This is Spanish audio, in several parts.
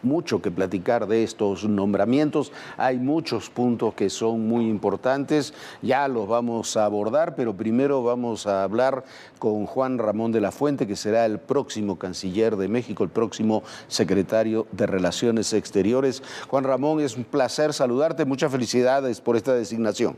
Mucho que platicar de estos nombramientos, hay muchos puntos que son muy importantes, ya los vamos a abordar, pero primero vamos a hablar con Juan Ramón de la Fuente, que será el próximo canciller de México, el próximo secretario de Relaciones Exteriores. Juan Ramón, es un placer saludarte, muchas felicidades por esta designación.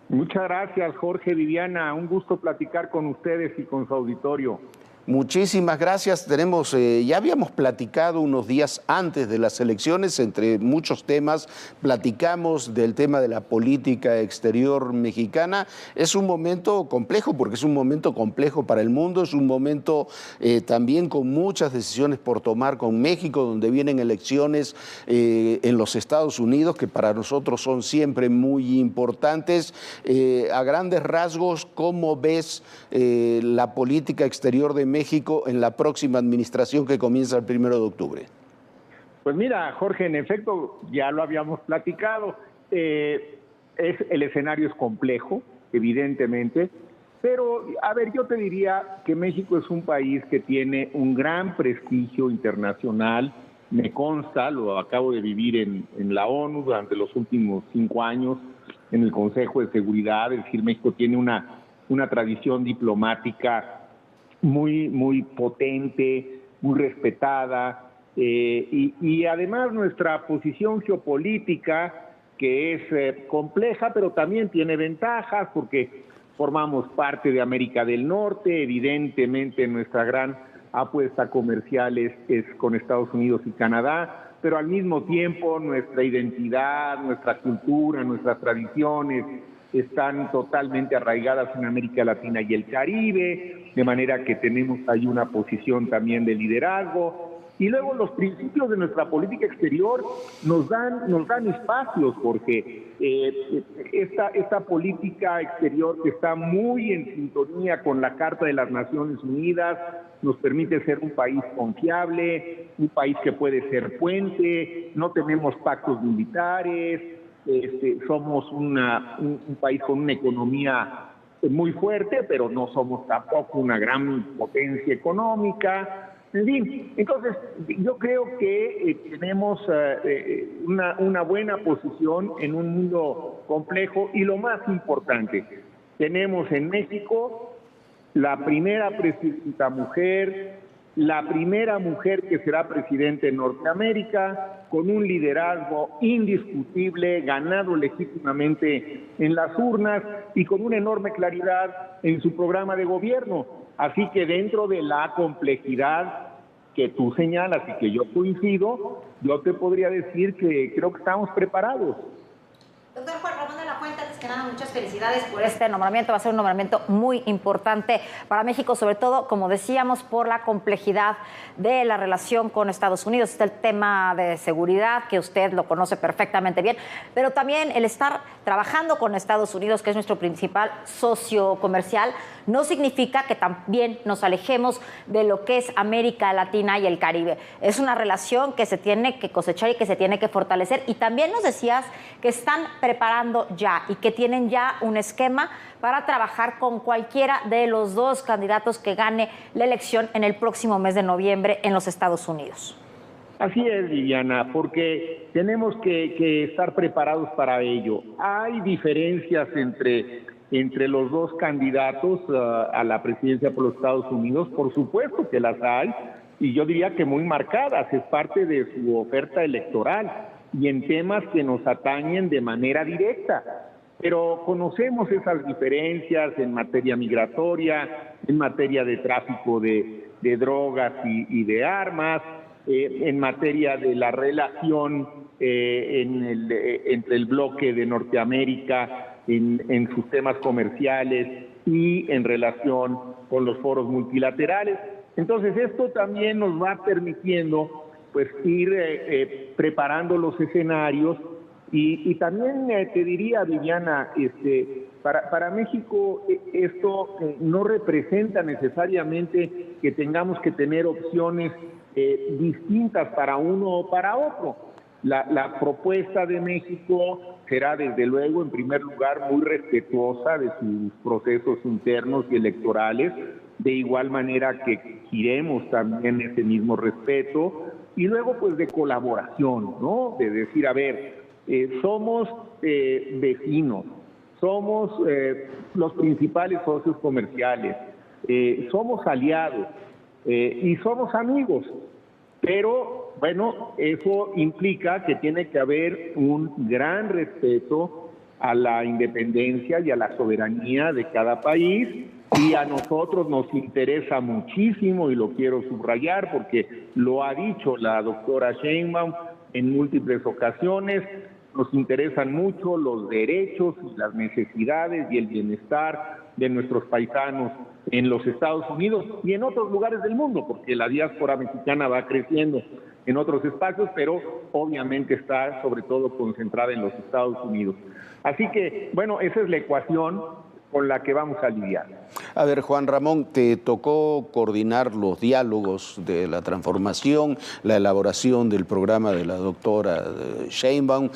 Muchas gracias, Jorge, Viviana, un gusto platicar con ustedes y con su auditorio. Muchísimas gracias. Ya habíamos platicado unos días antes de las elecciones, entre muchos temas, platicamos del tema de la política exterior mexicana. Es un momento complejo, porque es un momento complejo para el mundo, es un momento también con muchas decisiones por tomar con México, donde vienen elecciones en los Estados Unidos, que para nosotros son siempre muy importantes. A grandes rasgos, ¿cómo ves la política exterior de México en la próxima administración que comienza el 1 de octubre? Pues mira, Jorge, en efecto, ya lo habíamos platicado, el escenario es complejo, evidentemente, pero a ver, yo te diría que México es un país que tiene un gran prestigio internacional, me consta, lo acabo de vivir en la ONU durante los últimos 5 años, en el Consejo de Seguridad, es decir, México tiene una tradición diplomática muy potente, muy respetada, y además nuestra posición geopolítica, que es compleja, pero también tiene ventajas, porque formamos parte de América del Norte, evidentemente nuestra gran apuesta comercial es con Estados Unidos y Canadá, pero al mismo tiempo nuestra identidad, nuestra cultura, nuestras tradiciones están totalmente arraigadas en América Latina y el Caribe, de manera que tenemos ahí una posición también de liderazgo. Y luego los principios de nuestra política exterior nos dan espacios, porque esta política exterior que está muy en sintonía con la Carta de las Naciones Unidas nos permite ser un país confiable, un país que puede ser puente, no tenemos pactos militares, somos un país con una economía muy fuerte, pero no somos tampoco una gran potencia económica. En fin, entonces yo creo que tenemos una buena posición en un mundo complejo, y lo más importante, tenemos en México la primera presidenta mujer, la primera mujer que será presidente en Norteamérica, con un liderazgo indiscutible, ganado legítimamente en las urnas y con una enorme claridad en su programa de gobierno. Así que dentro de la complejidad que tú señalas y que yo coincido, yo te podría decir que creo que estamos preparados. Doctor Juan Ramón de la Fuente, antes que nada, muchas felicidades por este nombramiento. Va a ser un nombramiento muy importante para México, sobre todo, como decíamos, por la complejidad de la relación con Estados Unidos. Está el tema de seguridad, que usted lo conoce perfectamente bien, pero también el estar trabajando con Estados Unidos, que es nuestro principal socio comercial, no significa que también nos alejemos de lo que es América Latina y el Caribe. Es una relación que se tiene que cosechar y que se tiene que fortalecer. Y también nos decías que están preparando ya y que tienen ya un esquema para trabajar con cualquiera de los dos candidatos que gane la elección en el próximo mes de noviembre en los Estados Unidos. Así es, Viviana, porque tenemos que estar preparados para ello. Hay diferencias entre los dos candidatos a la presidencia por los Estados Unidos, por supuesto que las hay, y yo diría que muy marcadas, es parte de su oferta electoral, y en temas que nos atañen de manera directa. Pero conocemos esas diferencias en materia migratoria, en materia de tráfico de drogas y de armas, en materia de la relación entre el bloque de Norteamérica en sus temas comerciales y en relación con los foros multilaterales. Entonces esto también nos va permitiendo pues ir preparando los escenarios y también te diría, Viviana, para México esto no representa necesariamente que tengamos que tener opciones distintas para uno o para otro. La propuesta de México será, desde luego, en primer lugar, muy respetuosa de sus procesos internos y electorales, de igual manera que exigiremos también ese mismo respeto, y luego pues de colaboración, ¿no? De decir, a ver, somos vecinos, somos los principales socios comerciales, somos aliados y somos amigos, pero bueno, eso implica que tiene que haber un gran respeto a la independencia y a la soberanía de cada país, y a nosotros nos interesa muchísimo, y lo quiero subrayar porque lo ha dicho la doctora Sheinbaum en múltiples ocasiones, nos interesan mucho los derechos y las necesidades y el bienestar de nuestros paisanos en los Estados Unidos y en otros lugares del mundo, porque la diáspora mexicana va creciendo en otros espacios, pero obviamente está sobre todo concentrada en los Estados Unidos. Así que, bueno, esa es la ecuación con la que vamos a lidiar. A ver, Juan Ramón, te tocó coordinar los diálogos de la transformación, la elaboración del programa de la doctora Sheinbaum,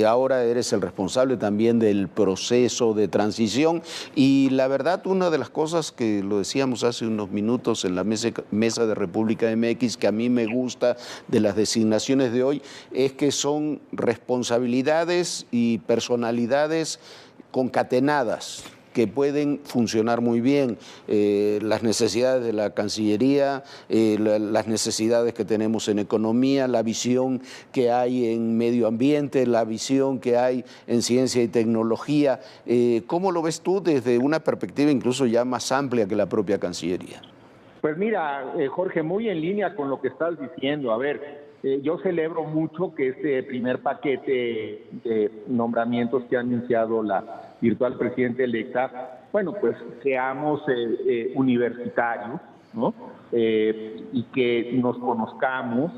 ahora eres el responsable también del proceso de transición, y la verdad, una de las cosas que lo decíamos hace unos minutos en la mesa de República MX, que a mí me gusta de las designaciones de hoy, es que son responsabilidades y personalidades concatenadas, que pueden funcionar muy bien, las necesidades de la Cancillería, las necesidades que tenemos en economía, la visión que hay en medio ambiente, la visión que hay en ciencia y tecnología. ¿Cómo lo ves tú desde una perspectiva incluso ya más amplia que la propia Cancillería? Pues mira, Jorge, muy en línea con lo que estás diciendo. A ver, yo celebro mucho que este primer paquete de nombramientos que ha anunciado la virtual presidenta electa, bueno, pues seamos universitarios, ¿no? Y que nos conozcamos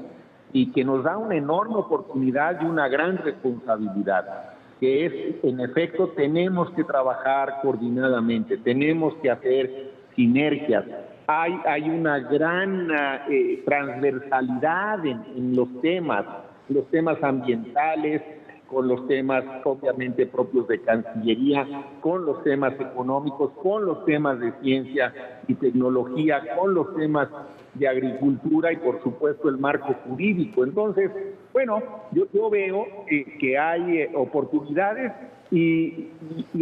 y que nos da una enorme oportunidad y una gran responsabilidad, que es, en efecto, tenemos que trabajar coordinadamente, tenemos que hacer sinergias. Hay una gran transversalidad en los temas ambientales, con los temas obviamente propios de Cancillería, con los temas económicos, con los temas de ciencia y tecnología, con los temas de agricultura y por supuesto el marco jurídico. Entonces, bueno, yo veo que hay oportunidades y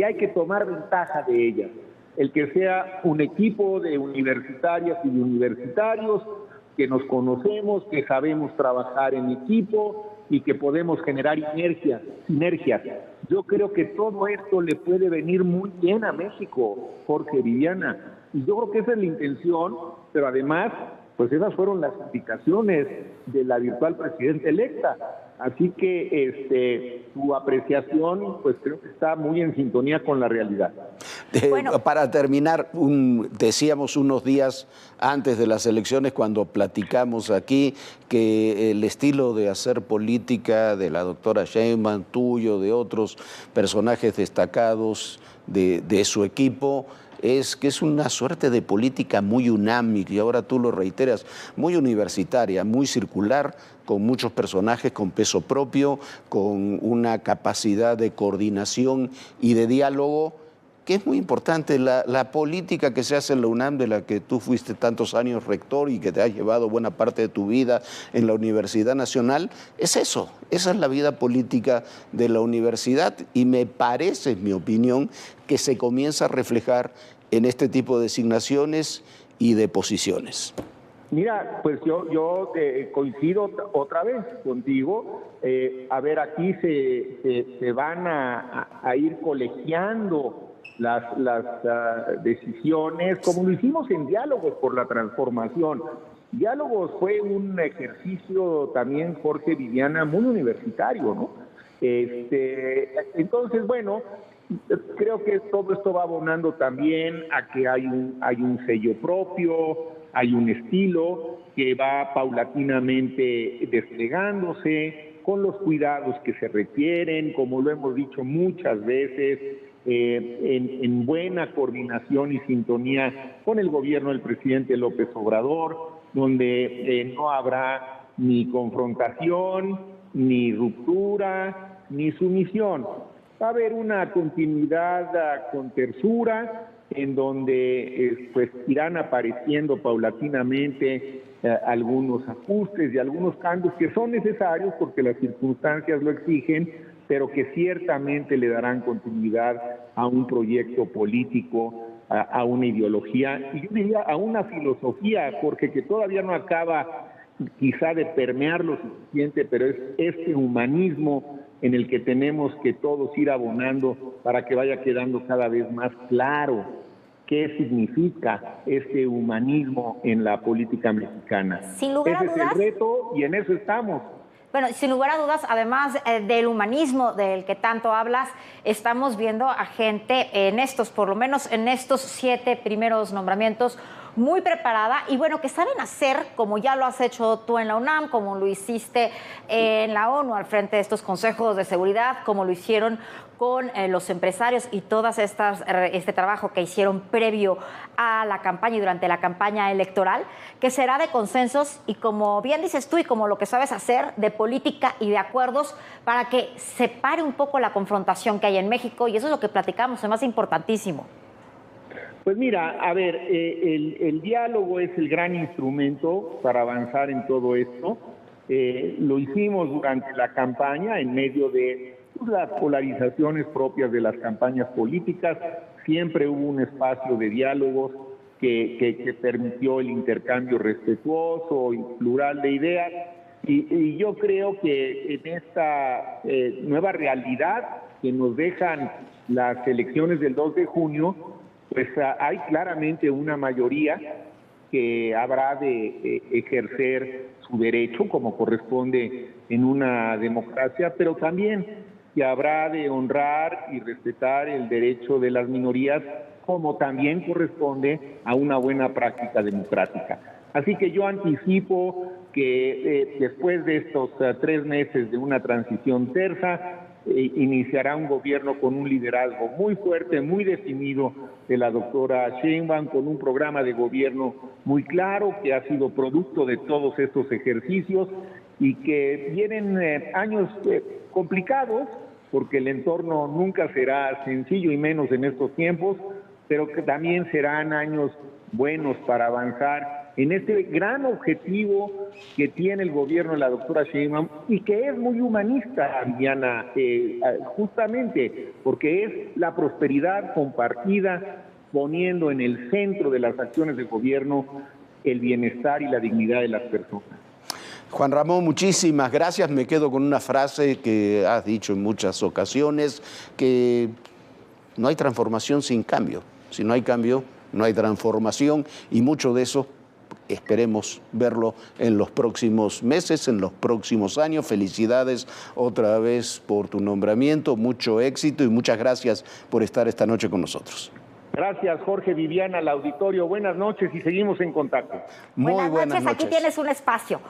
hay que tomar ventaja de ellas. El que sea un equipo de universitarias y de universitarios que nos conocemos, que sabemos trabajar en equipo y que podemos generar sinergias. Yo creo que todo esto le puede venir muy bien a México, Jorge, Viviana. Y yo creo que esa es la intención, pero además, pues esas fueron las indicaciones de la virtual presidenta electa. Así que tu apreciación, pues creo que está muy en sintonía con la realidad. Bueno, para terminar, decíamos unos días antes de las elecciones, cuando platicamos aquí, que el estilo de hacer política de la doctora Sheinbaum, tuyo, de otros personajes destacados de su equipo, es que es una suerte de política muy unámica, y ahora tú lo reiteras, muy universitaria, muy circular, con muchos personajes con peso propio, con una capacidad de coordinación y de diálogo, que es muy importante. La política que se hace en la UNAM, de la que tú fuiste tantos años rector y que te has llevado buena parte de tu vida en la Universidad Nacional, es eso, esa es la vida política de la universidad, y me parece, en mi opinión, que se comienza a reflejar en este tipo de designaciones y de posiciones. Mira, pues yo coincido otra vez contigo. A ver, aquí se van a ir colegiando las decisiones, como lo hicimos en Diálogos por la Transformación. Diálogos fue un ejercicio también, Jorge, Viviana, muy universitario, ¿no? Entonces, bueno, creo que todo esto va abonando también a que hay un sello propio, hay un estilo que va paulatinamente desplegándose con los cuidados que se requieren, como lo hemos dicho muchas veces, en buena coordinación y sintonía con el gobierno del presidente López Obrador, donde no habrá ni confrontación, ni ruptura, ni sumisión. Va a haber una continuidad con tersura, en donde pues irán apareciendo paulatinamente algunos ajustes y algunos cambios que son necesarios porque las circunstancias lo exigen, pero que ciertamente le darán continuidad a un proyecto político, a una ideología y yo diría a una filosofía, porque que todavía no acaba quizá de permear lo suficiente, pero es este humanismo en el que tenemos que todos ir abonando para que vaya quedando cada vez más claro qué significa este humanismo en la política mexicana. Sin lugar a Ese dudas, es el reto y en eso estamos. Bueno, sin lugar a dudas, además del humanismo del que tanto hablas, estamos viendo a gente en estos, por lo menos en estos 7 primeros nombramientos, muy preparada y bueno, que saben hacer, como ya lo has hecho tú en la UNAM, como lo hiciste en la ONU al frente de estos consejos de seguridad, como lo hicieron con los empresarios y todas este trabajo que hicieron previo a la campaña y durante la campaña electoral, que será de consensos y como bien dices tú y como lo que sabes hacer, de política y de acuerdos para que se pare un poco la confrontación que hay en México y eso es lo que platicamos, es más importantísimo. Pues mira, a ver, el diálogo es el gran instrumento para avanzar en todo esto. Lo hicimos durante la campaña en medio de las polarizaciones propias de las campañas políticas. Siempre hubo un espacio de diálogos que permitió el intercambio respetuoso y plural de ideas. Y yo creo que en esta nueva realidad que nos dejan las elecciones del 2 de junio, pues hay claramente una mayoría que habrá de ejercer su derecho como corresponde en una democracia, pero también que habrá de honrar y respetar el derecho de las minorías como también corresponde a una buena práctica democrática. Así que yo anticipo que después de estos 3 meses de una transición tersa, iniciará un gobierno con un liderazgo muy fuerte, muy definido de la doctora Sheinbaum, con un programa de gobierno muy claro que ha sido producto de todos estos ejercicios y que vienen años complicados, porque el entorno nunca será sencillo y menos en estos tiempos, pero que también serán años buenos para avanzar en este gran objetivo que tiene el gobierno de la doctora Sheinbaum y que es muy humanista, Viviana, justamente porque es la prosperidad compartida, poniendo en el centro de las acciones del gobierno el bienestar y la dignidad de las personas. Juan Ramón, muchísimas gracias. Me quedo con una frase que has dicho en muchas ocasiones, que no hay transformación sin cambio. Si no hay cambio, no hay transformación y mucho de eso esperemos verlo en los próximos meses, en los próximos años. Felicidades otra vez por tu nombramiento, mucho éxito y muchas gracias por estar esta noche con nosotros. Gracias, Jorge, Viviana, al auditorio. Buenas noches y seguimos en contacto. Buenas noches. Aquí tienes un espacio.